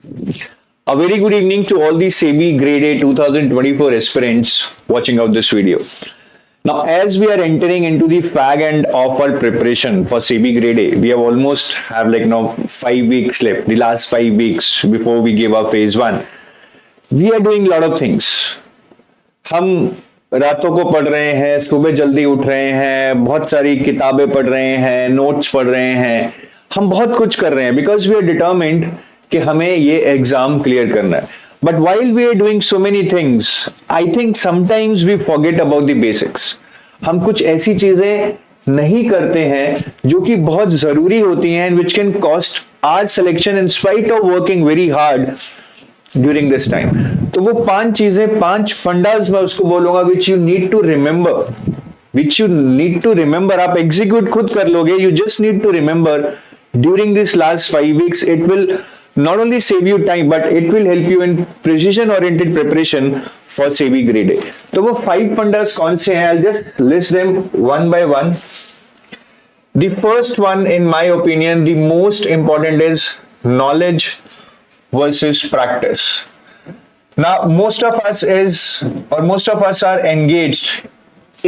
A very good evening to all the SEBI Grade A 2024 aspirants watching out this video. Now, as we are entering into the fag end of our preparation for SEBI Grade A, we have almost have 5 weeks left, the last 5 weeks before we give our phase one. We are doing a lot of things. हम रातों को पढ़ रहे हैं, सुबह जल्दी उठ रहे हैं, बहुत सारी किताबें पढ़ रहे हैं, नोट्स पढ़ रहे हैं, हम बहुत कुछ कर रहे हैं बिकॉज वी आर डिटर्मिन्ड कि हमें ये एग्जाम क्लियर करना है. But while we are doing so many things, I think sometimes we forget about the basics. हम कुछ ऐसी चीजें नहीं करते हैं जो कि बहुत जरूरी होती हैं, which can cost our selection in spite of working very hard during this time. तो वो 5 चीजें, 5 फंडास मैं उसको बोलूंगा which you need to remember. आप एग्जीक्यूट खुद कर लोगे. You just need to remember during this last 5 weeks. It will not only save you time but it will help you in precision oriented preparation for SEBI Grade A. तो वो 5 fundas कौन से हैं? I'll just list them one by one. The first one, in my opinion, the most important is knowledge versus practice. Now, most of us are engaged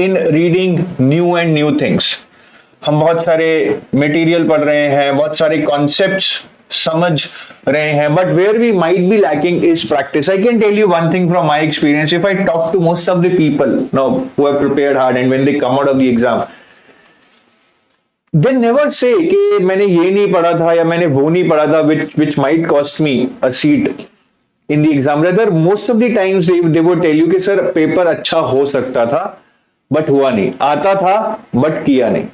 in reading new things. हम बहुत सारे material पढ़ रहे हैं, बहुत सारे concepts समझ रहे हैं, but where we might be lacking is practice. I can tell you one thing from my experience. If I talk to most of the people now who have prepared hard and when they come out of the exam, they never say कि मैंने ये नहीं पढ़ा था या मैंने वो नहीं पढ़ा था which might cost me a seat in the exam. Rather, most of the times they would tell you कि सर पेपर अच्छा हो सकता था बट हुआ नहीं, आता था बट किया नहीं.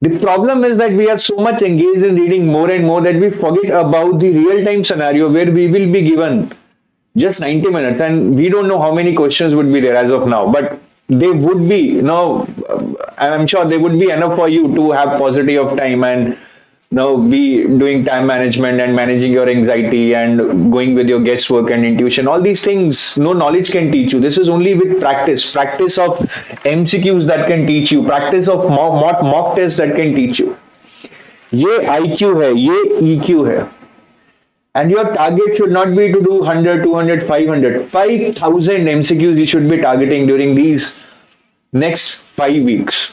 The problem is that we are so much engaged in reading more and more that we forget about the real-time scenario where we will be given just 90 minutes and we don't know how many questions would be there as of now. But they would be, I'm sure they would be enough for you to have paucity of time and be doing time management and managing your anxiety and going with your guesswork and intuition. All these things, no knowledge can teach you. This is only with practice of MCQs that can teach you, practice of mock tests that can teach you. ये IQ है, ये EQ है. And your target should not be to do 100, 200, 500. 5,000 MCQs you should be targeting during these next 5 weeks.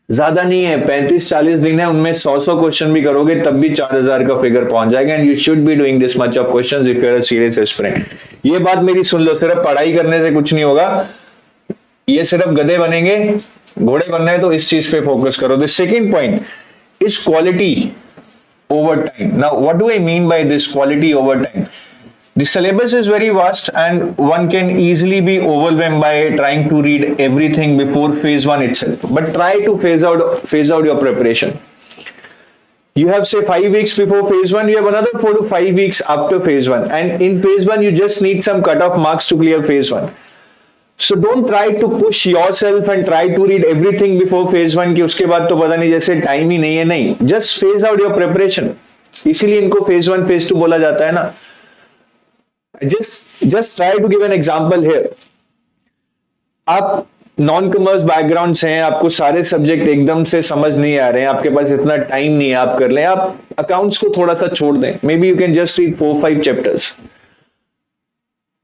ज्यादा नहीं है, 35-40 दिन है, उनमें 100 क्वेश्चन भी करोगे तब भी 4000 का फिगर पहुंच जाएगा. And you should be doing this much of questions if you are a serious aspirant. ये बात मेरी सुन लो, सिर्फ पढ़ाई करने से कुछ नहीं होगा. ये सिर्फ गधे बनेंगे, घोड़े बनना है तो इस चीज पे फोकस करो. The second point is quality over time. Now, what do I mean by this quality over time? The syllabus is very vast and one can easily be overwhelmed by trying to read everything before phase 1 itself. But try to phase out your preparation. You have say 5 weeks before phase 1, you have another 4 to 5 weeks after phase 1. And in phase 1, you just need some cutoff marks to clear phase 1. So don't try to push yourself and try to read everything before phase 1 कि उसके बाद तो पता नहीं जैसे time ही नहीं है. नहीं, just phase out your preparation. इसीलिए इनको phase 1, phase 2 बोला जाता है ना. Just try to give an example here. आप नॉन कॉमर्स बैकग्राउंड से हैं, आपको सारे सब्जेक्ट एकदम से समझ नहीं आ रहे हैं, आपके पास इतना टाइम नहीं है आप कर लें. आप अकाउंट्स को थोड़ा सा छोड़ दें, may be you can just read 4-5 chapters,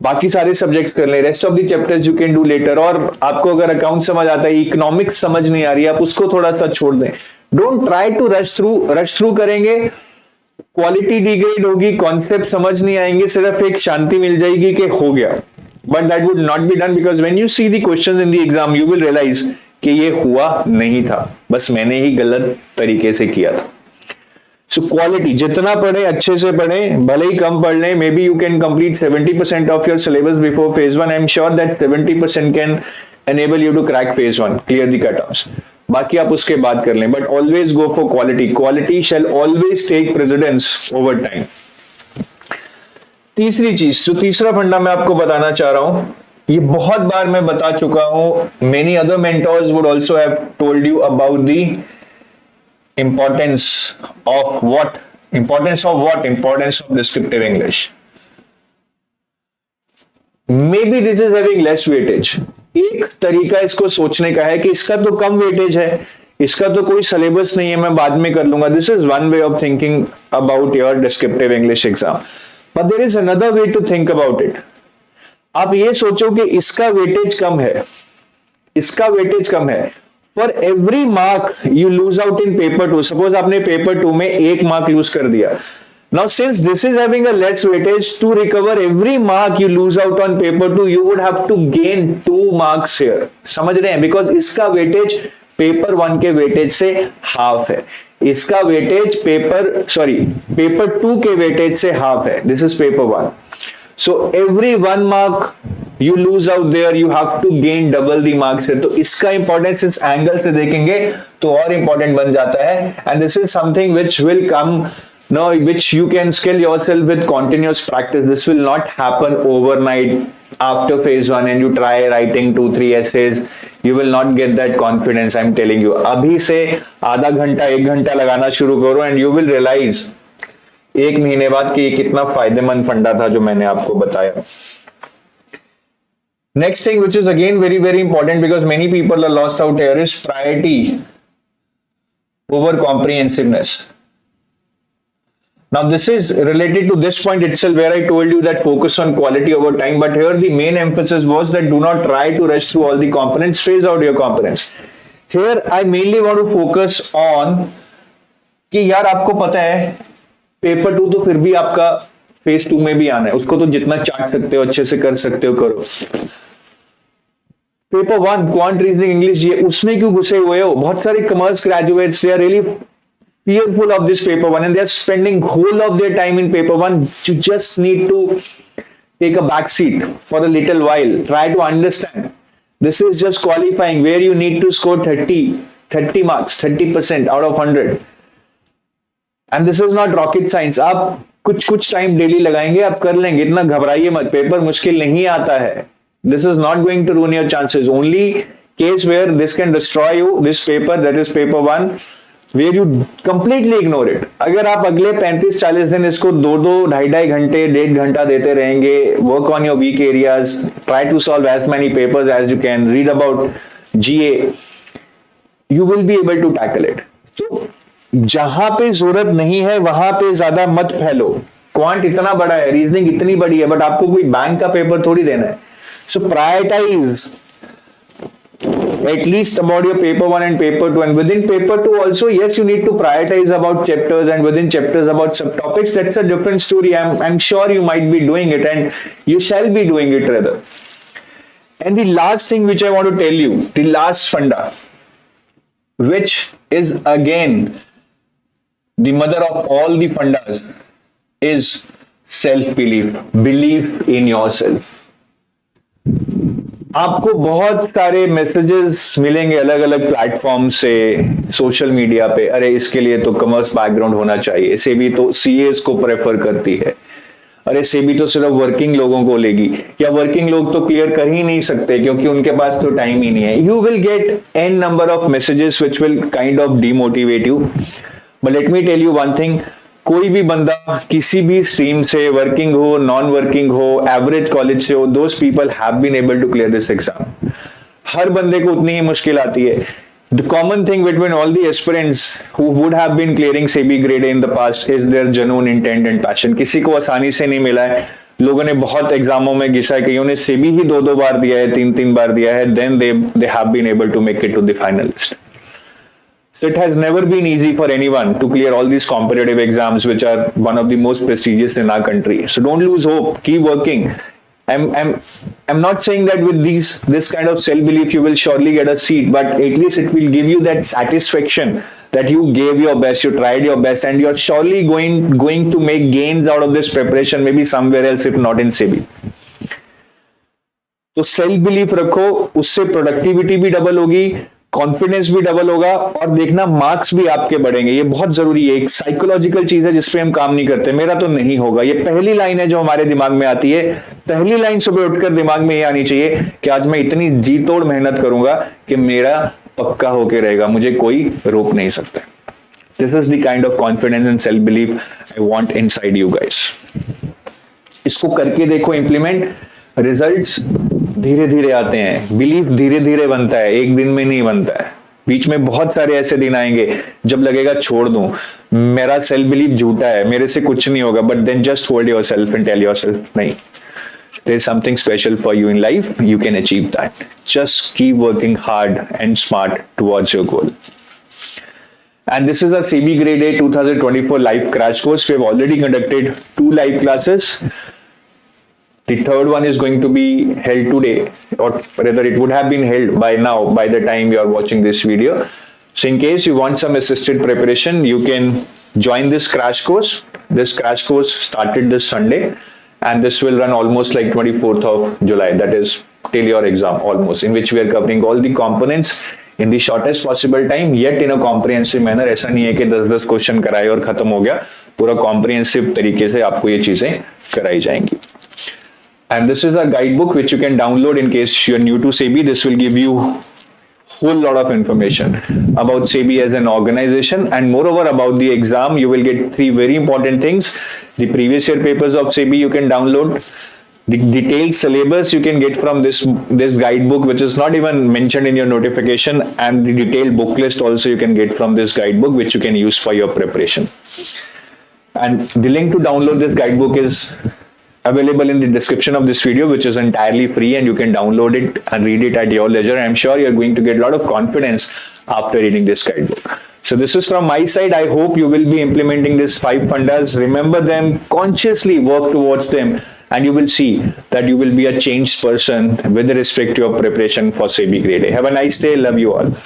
बाकी सारे सब्जेक्ट कर लें. Rest of the chapters you can do later. और आपको अगर अकाउंट समझ आता है, इकोनॉमिक्स समझ नहीं आ रही, आप उसको थोड़ा सा छोड़ दें. Don't try to rush through करेंगे, क्वालिटी डिग्रेड होगी, कॉन्सेप्ट समझ नहीं आएंगे, सिर्फ एक शांति मिल जाएगी कि हो गया. But that would not be done because when you see the questions in the exam you will realise कि ये हुआ नहीं था, बस मैंने ही गलत तरीके से किया था. सो क्वालिटी, जितना पढ़े अच्छे से पढ़े, भले ही कम पढ़ लें. Maybe you can complete 70% of your syllabus before phase 1. I am sure that 70% can enable you to crack phase 1, clear the cut offs. बाकी आप उसके बाद कर लें, but always go for quality. Quality shall always take precedence over time. तीसरी चीज, जो तीसरा फंडा मैं आपको बताना चाह रहा हूं, ये बहुत बार मैं बता चुका हूं. Many other mentors would also have told you about the importance of descriptive English. Maybe this is having less weightage. एक तरीका इसको सोचने का है कि इसका तो कम वेटेज है, इसका तो कोई सिलेबस नहीं है, मैं बाद में कर लूंगा. This is one way of thinking about your descriptive English exam. But there is another way to think about it. आप ये सोचो कि इसका वेटेज कम है, इसका वेटेज कम है. For every mark you lose out in paper 2, suppose आपने paper 2 में 1 मार्क लूज कर दिया. Now, since this is having a less weightage, to recover every mark you lose out on paper 2, you would have to gain 2 marks here. समझ रहे हैं? Because इसका weightage paper 1 के weightage से half है, इसका weightage पेपर 2 के weightage से हाफ है. This is paper 1. So every 1 mark you lose out there, you have to gain double the marks here. तो इसका importance इस एंगल से देखेंगे तो और important बन जाता है. And this is something which will come. No, which you can skill yourself with continuous practice. This will not happen overnight after phase 1 and you try writing 2-3 essays. You will not get that confidence, I'm telling you. अभी से आधा घंटा 1 घंटा लगाना शुरू करो and you will realize 1 महीने बाद कि ये कितना फायदेमंद फंडा था जो मैंने आपको बताया. Next thing which is again very very important because many people are lost out here is priority over comprehensiveness. Now this is related to this point itself where I told you that focus on quality over time, but here the main emphasis was that do not try to rush through all the components, phase out your components. Here I mainly want to focus on कि यार आपको पता है paper 2 तो फिर भी आपका phase 2 में भी आना है, उसको तो जितना चाट सकते हो अच्छे से कर सकते हो करो. पेपर 1 क्वांट रीजनिंग इंग्लिश, ये उसमें क्यों घुसे हुए हो? बहुत सारे commerce graduates they are really fearful of this paper 1 and they are spending whole of their time in paper 1. You just need to take a back seat for a little while. Try to understand. This is just qualifying where you need to score 30 marks, 30% out of 100. And this is not rocket science. आप कुछ time daily लगाएंगे, आप कर लेंगे. इतना घबराइए मत, paper मुश्किल नहीं आता है. This is not going to ruin your chances. Only case where this can destroy you, this paper, that is paper 1, where you completely ignore it. अगर आप अगले 35-40 दिन इसको 2-2, 2.5 घंटे, 1.5 घंटा देते रहेंगे, work on your weak areas, try to solve as many papers as you can, read about GA, you will be able to tackle it. तो जहां पे जरूरत नहीं है वहां पे ज्यादा मत फैलो. क्वांट इतना बड़ा है, रीजनिंग इतनी बड़ी है, बट आपको कोई बैंक का पेपर थोड़ी देना है. So prioritize at least about your paper 1 and paper 2, and within paper 2 also, yes, you need to prioritize about chapters, and within chapters about subtopics. That's a different story. I'm sure you might be doing it and you shall be doing it rather. And the last thing which I want to tell you, the last funda, which is again the mother of all the fundas, is self-belief. Belief in yourself. आपको बहुत सारे messages मिलेंगे अलग अलग platform से, social media पे, अरे इसके लिए तो कॉमर्स बैकग्राउंड होना चाहिए, सेबी तो सीएस को प्रेफर करती है, अरे सेबी तो सिर्फ वर्किंग लोगों को लेगी, या वर्किंग लोग तो क्लियर कर ही नहीं सकते क्योंकि उनके पास तो टाइम ही नहीं है. You will get an number of messages which will kind of demotivate you. But let me tell you one thing, कोई भी बंदा किसी भी स्ट्रीम से, वर्किंग हो, नॉन वर्किंग हो, एवरेज कॉलेज से हो, those people have been able to clear this exam. हर बंदे को उतनी ही मुश्किल आती है. The common thing between all the aspirants who would have been clearing SEBI grade in the past is there genuine intent and passion. किसी को आसानी से नहीं मिला है. लोगों ने बहुत एग्जामों में घिसा है, कईयों ने सेबी ही 2-2 बार दिया है, 3-3 बार दिया है, then they have been able to make it to the final list. So it has never been easy for anyone to clear all these competitive exams, which are one of the most prestigious in our country. So don't lose hope. Keep working. I'm not saying that with this kind of self-belief you will surely get a seat, but at least it will give you that satisfaction that you gave your best, you tried your best, and you're surely going to make gains out of this preparation, maybe somewhere else, if not in SEBI. तो self belief रखो, उससे productivity भी double होगी, confidence भी double होगा, और देखना marks भी आपके बढ़ेंगे. ये बहुत जरूरी है. एक साइकोलॉजिकल चीज है जिसपे हम काम नहीं करते. मेरा तो नहीं होगा, ये पहली लाइन है जो हमारे दिमाग में आती है. पहली लाइन सुबह उठकर दिमाग में ये आनी चाहिए कि आज मैं इतनी जी तोड़ मेहनत करूंगा कि मेरा पक्का होके रहेगा, मुझे कोई रोक नहीं सकता. This is the kind of confidence and self belief I want inside you guys. इसको करके देखो इंप्लीमेंट, रिजल्ट्स धीरे धीरे आते हैं. बिलीफ धीरे धीरे बनता है, एक दिन में नहीं बनता है. बीच में बहुत सारे ऐसे दिन आएंगे जब लगेगा छोड़ दूं, मेरा सेल्फ बिलीफ झूठा है, मेरे से कुछ नहीं होगा, but then just hold yourself and tell yourself नहीं, there is something special for you in life, you can achieve that. Just keep working hard and smart towards your goal. And this is our CB Grade A 2024 live crash course. We have already conducted 2 live classes. The third one is going to be held today, or rather it would have been held by now, by the time you are watching this video. So in case you want some assisted preparation, you can join this crash course. This crash course started this Sunday, and this will run almost like 24th of July, that is till your exam almost, in which we are covering all the components in the shortest possible time, yet in a comprehensive manner. ऐसा नहीं है कि 10-10 question कराए और खत्म हो गया, पूरा कॉम्प्रिहेंसिव तरीके से आपको ये चीजें कराई जाएंगी. And this is a guidebook which you can download in case you're new to SEBI. This will give you whole lot of information about SEBI as an organization, and moreover about the exam. You will get 3 very important things. The previous year papers of SEBI you can download. The detailed syllabus you can get from this guidebook, which is not even mentioned in your notification, and the detailed book list also you can get from this guidebook, which you can use for your preparation. And the link to download this guidebook is available in the description of this video, which is entirely free, and you can download it and read it at your leisure. I'm sure you're going to get a lot of confidence after reading this guidebook. So this is from my side. I hope you will be implementing these 5 fundas. Remember them, consciously work towards them, and you will see that you will be a changed person with respect to your preparation for SEBI Grade A. Have a nice day. Love you all.